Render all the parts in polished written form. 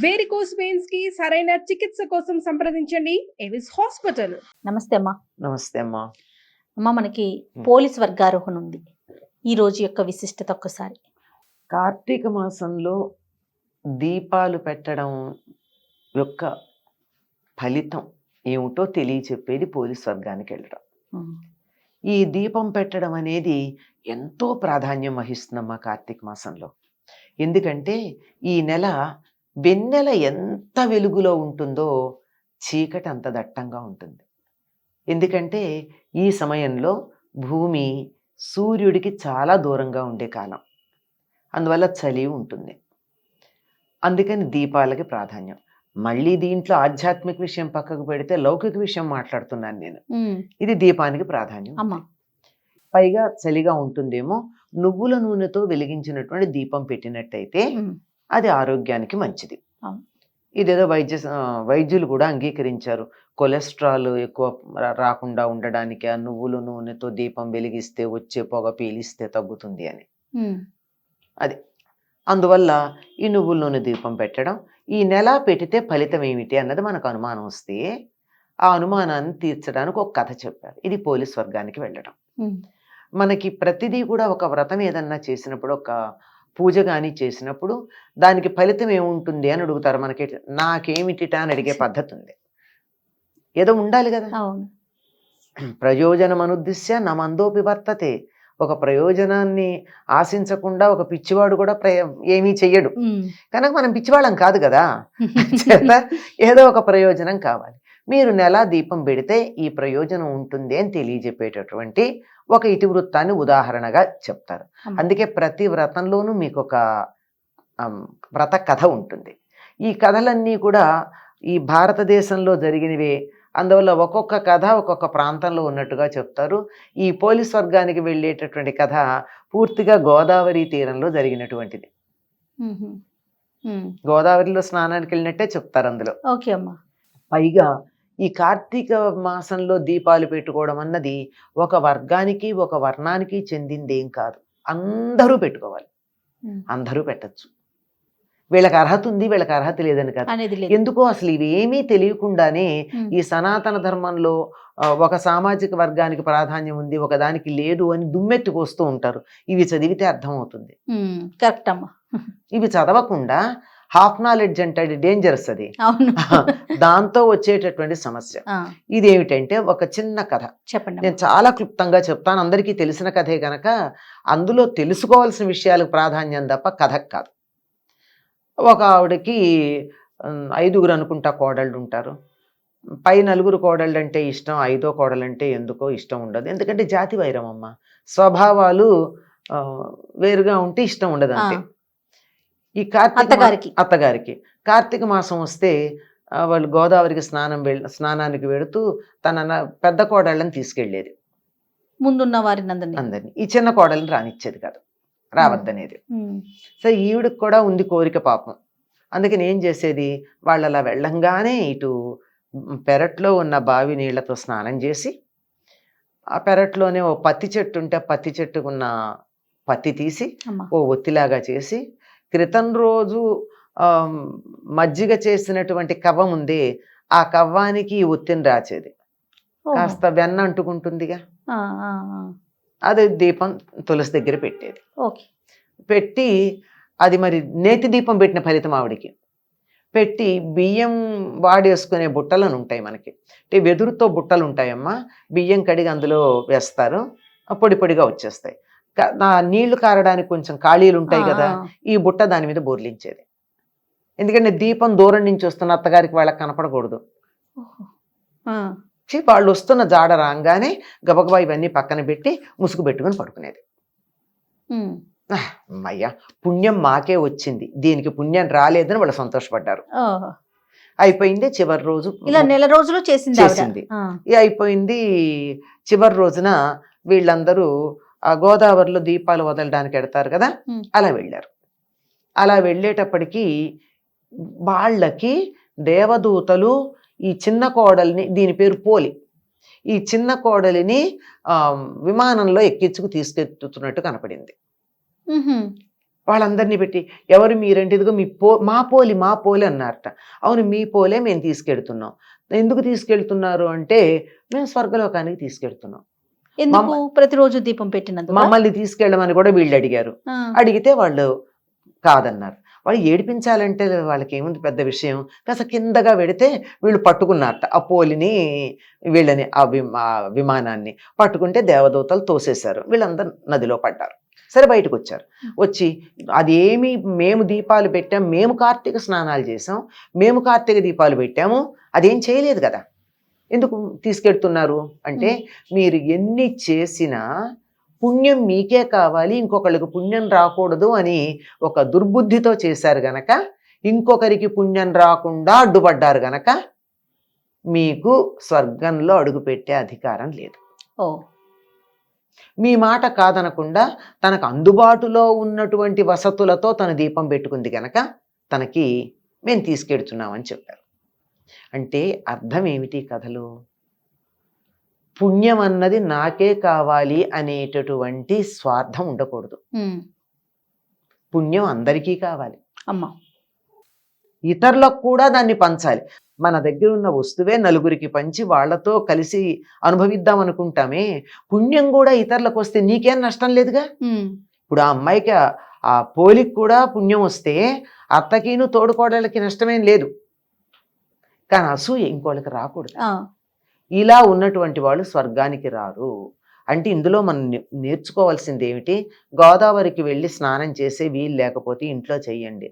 Varicose veins కి సరైన చికిత్స కోసం సంప్రదించండి ఎవిస్ హాస్పిటల్. నమస్తే అమ్మా. నమస్తే అమ్మా. అమ్మా, మనకి పోలీస్ వర్గారోహణ ఉంది. ఈ రోజు యొక్క విశిష్టత ఒక్కసారి. కార్తీక మాసంలో దీపాలు పెట్టడం యొక్క ఫలితం ఏమిటో తెలియచెప్పేది పోలీస్ వర్గానికి వెళ్ళడం. ఈ దీపం పెట్టడం అనేది ఎంతో ప్రాధాన్యం వహిస్తుందమ్మా కార్తీక మాసంలో. ఎందుకంటే ఈ నెల వెన్నెల ఎంత వెలుగులో ఉంటుందో చీకటి అంత దట్టంగా ఉంటుంది. ఎందుకంటే ఈ సమయంలో భూమి సూర్యుడికి చాలా దూరంగా ఉండే కాలం, అందువల్ల చలి ఉంటుంది. అందుకని దీపాలకి ప్రాధాన్యం. మళ్ళీ దీంట్లో ఆధ్యాత్మిక విషయం పక్కకు పెడితే లౌకిక విషయం మాట్లాడుతున్నాను నేను. ఇది దీపానికి ప్రాధాన్యం. పైగా చలిగా ఉంటుందేమో, నువ్వుల నూనెతో వెలిగించినటువంటి దీపం పెట్టినట్టయితే అది ఆరోగ్యానికి మంచిది. ఇదేదో వైద్యులు కూడా అంగీకరించారు. కొలెస్ట్రాల్ ఎక్కువ రాకుండా ఉండడానికి ఆ నువ్వుల నూనెతో దీపం వెలిగిస్తే వచ్చే పొగ పీలిస్తే తగ్గుతుంది అని. అది అందువల్ల ఈ నువ్వుల నూనె దీపం పెట్టడం, ఈ నెల పెడితే ఫలితం ఏమిటి అన్నది మనకు అనుమానం వస్తే ఆ అనుమానాన్ని తీర్చడానికి ఒక కథ చెప్పారు. ఇది పోలీస్ వర్గానికి వెళ్ళడం. మనకి ప్రతిదీ కూడా ఒక వ్రతం ఏదన్నా చేసినప్పుడు, ఒక పూజ కానీ చేసినప్పుడు దానికి ఫలితం ఏముంటుంది అని అడుగుతారు. మనకి నాకేమిటిటా అని అడిగే పద్ధతి ఉంది. ఏదో ఉండాలి కదా. ప్రయోజనం అనుద్దిశ్య నమందోపి వర్తతే. ఒక ప్రయోజనాన్ని ఆశించకుండా ఒక పిచ్చివాడు కూడా ఏమీ చెయ్యడు. కనుక మనం పిచ్చివాళ్ళం కాదు కదా. ఏదో ఒక ప్రయోజనం కావాలి. మీరు నెల దీపం పెడితే ఈ ప్రయోజనం ఉంటుంది అని తెలియజెప్పేటటువంటి ఒక ఇతివృత్తాన్ని ఉదాహరణగా చెప్తారు. అందుకే ప్రతి వ్రతంలోనూ మీకు ఒక వ్రత కథ ఉంటుంది. ఈ కథలన్నీ కూడా ఈ భారతదేశంలో జరిగినవే. అందువల్ల ఒక్కొక్క కథ ఒక్కొక్క ప్రాంతంలో ఉన్నట్టుగా చెప్తారు. ఈ పోలీస్ వర్గానికి వెళ్ళేటటువంటి కథ పూర్తిగా గోదావరి తీరంలో జరిగినటువంటిది. గోదావరిలో స్నానానికి వెళ్ళినట్టే చెప్తారు అందులో. పైగా ఈ కార్తీక మాసంలో దీపాలు పెట్టుకోవడం అన్నది ఒక వర్గానికి ఒక వర్ణానికి చెందిందేం కాదు. అందరూ పెట్టుకోవాలి, అందరూ పెట్టచ్చు. వీళ్ళకి అర్హత ఉంది, వీళ్ళకి అర్హత లేదని కాదు. ఎందుకో అసలు ఇవేమీ తెలియకుండానే ఈ సనాతన ధర్మంలో ఒక సామాజిక వర్గానికి ప్రాధాన్యం ఉంది, ఒక దానికి లేదు అని దుమ్మెత్తుకొస్తూ ఉంటారు. ఇవి చదివితే అర్థమవుతుంది. కరెక్ట్ అమ్మా. ఇవి చదవకుండా హాఫ్ నాలెడ్జ్ అంటే డేంజరస్. అది దాంతో వచ్చేటటువంటి సమస్య. ఇదేమిటంటే ఒక చిన్న కథ చెప్పండి. నేను చాలా క్లుప్తంగా చెప్తాను, అందరికీ తెలిసిన కథే గనక అందులో తెలుసుకోవాల్సిన విషయాలకు ప్రాధాన్యం తప్ప కథకు కాదు. ఒక ఆవిడకి 5 అనుకుంటా కోడళ్ళు ఉంటారు. పై 4 కోడళ్ళు అంటే ఇష్టం, 5వ కోడలంటే ఎందుకో ఇష్టం ఉండదు. ఎందుకంటే జాతి వైరం అమ్మ, స్వభావాలు వేరుగా ఉంటే ఇష్టం ఉండదు అంతే. ఈ అత్తగారికి కార్తీక మాసం వస్తే వాళ్ళు గోదావరికి స్నానానికి వెళుతూ తన పెద్ద కోడళ్ళని తీసుకెళ్లేది, ముందున్న వారిని అందరినీ. ఈ చిన్న కోడళ్ళని రానిచ్చేది కాదు, రావద్దనేది. సో ఈవిడికి కూడా ఉంది కోరిక పాపం. అందుకని ఏం చేసేది, వాళ్ళు అలా వెళ్ళంగానే ఇటు పెరట్లో ఉన్న బావి నీళ్లతో స్నానం చేసి, ఆ పెరట్లోనే ఓ పత్తి చెట్టు ఉంటే పత్తి చెట్టుకున్న పత్తి తీసి ఓ ఒత్తిలాగా చేసి, క్రితం రోజు మజ్జిగ చేసినటువంటి కవ్వం ఉంది, ఆ కవ్వానికి ఈ ఒత్తిని రాచేది. కాస్త వెన్న అంటుకుంటుందిగా, అది దీపం తులసి దగ్గర పెట్టేది. పెట్టి అది మరి నేతి దీపం పెట్టిన ఫలితం ఆవిడికి. పెట్టి బియ్యం వాడేసుకునే బుట్టలను ఉంటాయి మనకి, అంటే వెదురుతో బుట్టలు ఉంటాయమ్మా. బియ్యం కడిగి అందులో వేస్తారు, పొడి పొడిగా వచ్చేస్తాయి. నీళ్లు కారడానికి కొంచెం ఖాళీలు ఉంటాయి కదా, ఈ బుట్ట దాని మీద బోర్లించేది. ఎందుకంటే దీపం దూరం నుంచి వస్తున్న అత్తగారికి వాళ్ళకి కనపడకూడదు. వాళ్ళు వస్తున్న జాడ రాగానే గబగబా ఇవన్నీ పక్కన పెట్టి ముసుగు పెట్టుకుని పడుకునేది. అయ్యా పుణ్యం మాకే వచ్చింది, దీనికి పుణ్యం రాలేదని వాళ్ళు సంతోషపడ్డారు. అయిపోయింది. చివరి రోజు ఇలా నెల రోజులు చేసింది. అయిపోయింది. చివరి రోజున వీళ్ళందరూ ఆ గోదావరిలో దీపాలు వదలడానికి ఎడతారు కదా, అలా వెళ్ళారు. అలా వెళ్ళేటప్పటికీ వాళ్ళకి దేవదూతలు ఈ చిన్న కోడలిని, దీని పేరు పోలి, ఈ చిన్న కోడలిని విమానంలో ఎక్కించుకు తీసుకెళ్తున్నట్టు కనపడింది. వాళ్ళందరినీ పెట్టి ఎవరు మీరంటే ఇదిగో మా పోలి అన్నారట. అవును మీ పోలే మేము తీసుకెళ్తున్నాం. ఎందుకు తీసుకెళ్తున్నారు అంటే మేము స్వర్గలోకానికి తీసుకెళ్తున్నాం. ఎందుకు? ప్రతిరోజు దీపం పెట్టినందుకు మమ్మల్ని తీసుకెళ్ళమని కూడా వీళ్ళు అడిగారు. అడిగితే వాళ్ళు కాదన్నారు. వాళ్ళు ఏడిపించాలంటే వాళ్ళకి ఏముంది పెద్ద విషయం. కాస్త కిందగా పెడితే వీళ్ళు పట్టుకున్నారట ఆ పోలిని, వీళ్ళని ఆ విమానాన్ని పట్టుకుంటే దేవదూతలు తోసేశారు. వీళ్ళందరూ నదిలో పడ్డారు. సరే బయటకు వచ్చారు. వచ్చి అదేమి మేము దీపాలు పెట్టాం, మేము కార్తీక స్నానాలు చేసాం, మేము కార్తీక దీపాలు పెట్టాము, అదేం చేయలేదు కదా, ఎందుకు తీసుకెడుతున్నారు అంటే మీరు ఎన్ని చేసినా పుణ్యం మీకే కావాలి, ఇంకొకళ్ళకి పుణ్యం రాకూడదు అని ఒక దుర్బుద్ధితో చేశారు గనక, ఇంకొకరికి పుణ్యం రాకుండా అడ్డుపడ్డారు గనక మీకు స్వర్గంలో అడుగుపెట్టే అధికారం లేదు. మీ మాట కాదనకుండా తనకు అందుబాటులో ఉన్నటువంటి వసతులతో తన దీపం పెట్టుకుంది గనక తనకి మేము తీసుకెడుతున్నామని చెప్పారు. అంటే అర్థం ఏమిటి కథలు? పుణ్యం అన్నది నాకే కావాలి అనేటటువంటి స్వార్థం ఉండకూడదు. పుణ్యం అందరికీ కావాలి, ఇతరులకు కూడా దాన్ని పంచాలి. మన దగ్గర ఉన్న వస్తువే నలుగురికి పంచి వాళ్లతో కలిసి అనుభవిద్దాం అనుకుంటామే, పుణ్యం కూడా ఇతరులకు వస్తే నీకేం నష్టం లేదుగా. ఇప్పుడు ఆ అమ్మాయికి ఆ పోలికి కూడా పుణ్యం వస్తే అత్తకిను తోడుకోడలకి నష్టమేం లేదు, కానీ అసూయ ఇంకోళ్ళకి రాకూడదు. ఇలా ఉన్నటువంటి వాళ్ళు స్వర్గానికి రారు. అంటే ఇందులో మనం నేర్చుకోవాల్సింది ఏమిటి? గోదావరికి వెళ్ళి స్నానం చేసే వీలు లేకపోతే ఇంట్లో చెయ్యండి.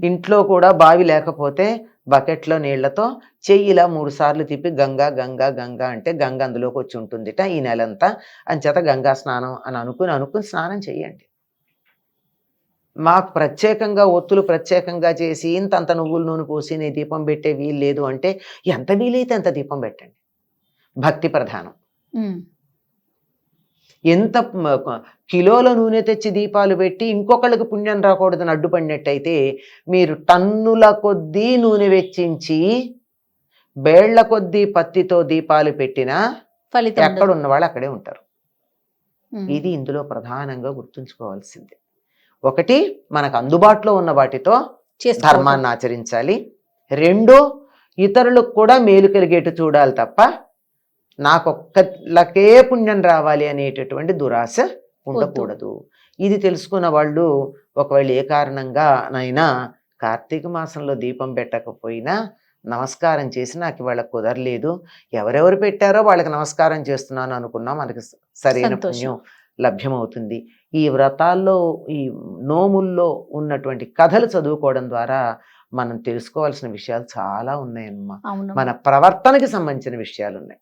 ఇంట్లో కూడా బావి లేకపోతే బకెట్లో నీళ్లతో చెయ్యిలా 3 సార్లు తిప్పి గంగా గంగా గంగా అంటే గంగ అందులోకి వచ్చి ఉంటుందిట ఈ నెలంతా. అంచేత గంగా స్నానం అని అనుకుని స్నానం చెయ్యండి. మాకు ప్రత్యేకంగా ఒత్తులు ప్రత్యేకంగా చేసి ఇంతంత నువ్వుల నూనె పోసి నీ దీపం పెట్టే వీలు లేదు అంటే ఎంత వీలైతే అంత దీపం పెట్టండి. భక్తి ప్రధానం. ఎంత కిలోల నూనె తెచ్చి దీపాలు పెట్టి ఇంకొకళ్ళకి పుణ్యం రాకూడదని అడ్డుపడినట్టయితే మీరు టన్నుల కొద్దీ నూనె వెచ్చించి బేళ్ల కొద్దీ పత్తితో దీపాలు పెట్టినా ఎక్కడ ఉన్న వాళ్ళు అక్కడే ఉంటారు. ఇది ఇందులో ప్రధానంగా గుర్తుంచుకోవాల్సింది. ఒకటి, మనకు అందుబాటులో ఉన్న వాటితో ధర్మాన్ని ఆచరించాలి. 2, ఇతరులకు కూడా మేలు కలిగేటు చూడాలి తప్ప నాకొక్కలకే పుణ్యం రావాలి అనేటటువంటి దురాశ ఉండకూడదు. ఇది తెలుసుకున్న వాళ్ళు ఒకవేళ ఏ కారణంగా నైనా కార్తీక మాసంలో దీపం పెట్టకపోయినా నమస్కారం చేసి నాకు ఇవాళ కుదరలేదు, ఎవరెవరు పెట్టారో వాళ్ళకి నమస్కారం చేస్తున్నాను అనుకున్నా మనకి సరైన పుణ్యం లభ్యమవుతుంది. ఈ వ్రతాల్లో ఈ నోముల్లో ఉన్నటువంటి కథలు చదువుకోవడం ద్వారా మనం తెలుసుకోవాల్సిన విషయాలు చాలా ఉన్నాయమ్మా. మన ప్రవర్తనకి సంబంధించిన విషయాలు ఉన్నాయి.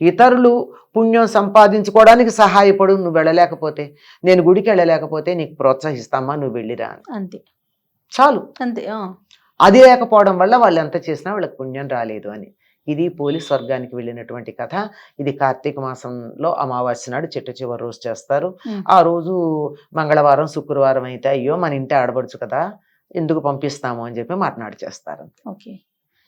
ఇతరులు పుణ్యం సంపాదించుకోవడానికి సహాయపడు, నువ్వు వెళ్ళలేకపోతే, నేను గుడికి వెళ్ళలేకపోతే నీకు ప్రోత్సహిస్తామా, నువ్వు వెళ్ళిరా అంతే, చాలు అంతే. అది లేకపోవడం వల్ల వాళ్ళు ఎంత చేసినా వాళ్ళకి పుణ్యం రాలేదు అని. ఇది పోలీస్ స్వర్గానికి వెళ్ళినటువంటి కథ. ఇది కార్తీక మాసంలో అమావాస్య నాడు చిట్ట చివరి రోజు చేస్తారు. ఆ రోజు మంగళవారం శుక్రవారం అయితే అయ్యో మన ఇంటి ఆడబడుచు కదా ఎందుకు పంపిస్తాము అని చెప్పి మాట్లాడి చేస్తారు. ఓకే.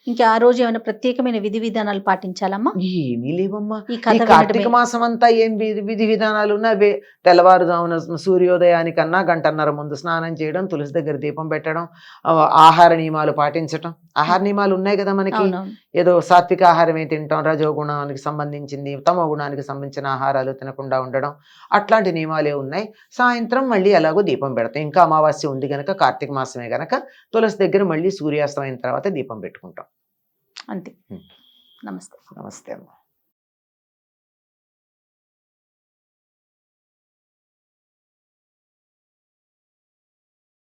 ఇంకా ఆ రోజు ఏమైనా ప్రత్యేకమైన విధి విధానాలు పాటించాలమ్మా? ఏమీ లేవమ్మా. ఈ కార్తీక మాసం అంతా ఏం విధి విధానాలు ఉన్నాయి? తెల్లవారుజామున సూర్యోదయానికన్నా 1.5 గంటల ముందు స్నానం చేయడం, తులసి దగ్గర దీపం పెట్టడం, ఆహార నియమాలు పాటించటం. ఆహార నియమాలు ఉన్నాయి కదా మనకి. ఏదో సాత్విక ఆహారమే తింటాం, రజోగుణానికి సంబంధించింది తమో గుణానికి సంబంధించిన ఆహారాలు తినకుండా ఉండడం, అట్లాంటి నియమాలే ఉన్నాయి. సాయంత్రం మళ్ళీ ఎలాగో దీపం పెడతాం. ఇంకా అమావాస్య ఉంది కనుక, కార్తీక మాసమే కనుక తులసి దగ్గర మళ్ళీ సూర్యాస్తమైన తర్వాత దీపం పెట్టుకుంటాం. అంతే. నమస్తే. నమస్తే అమ్మా.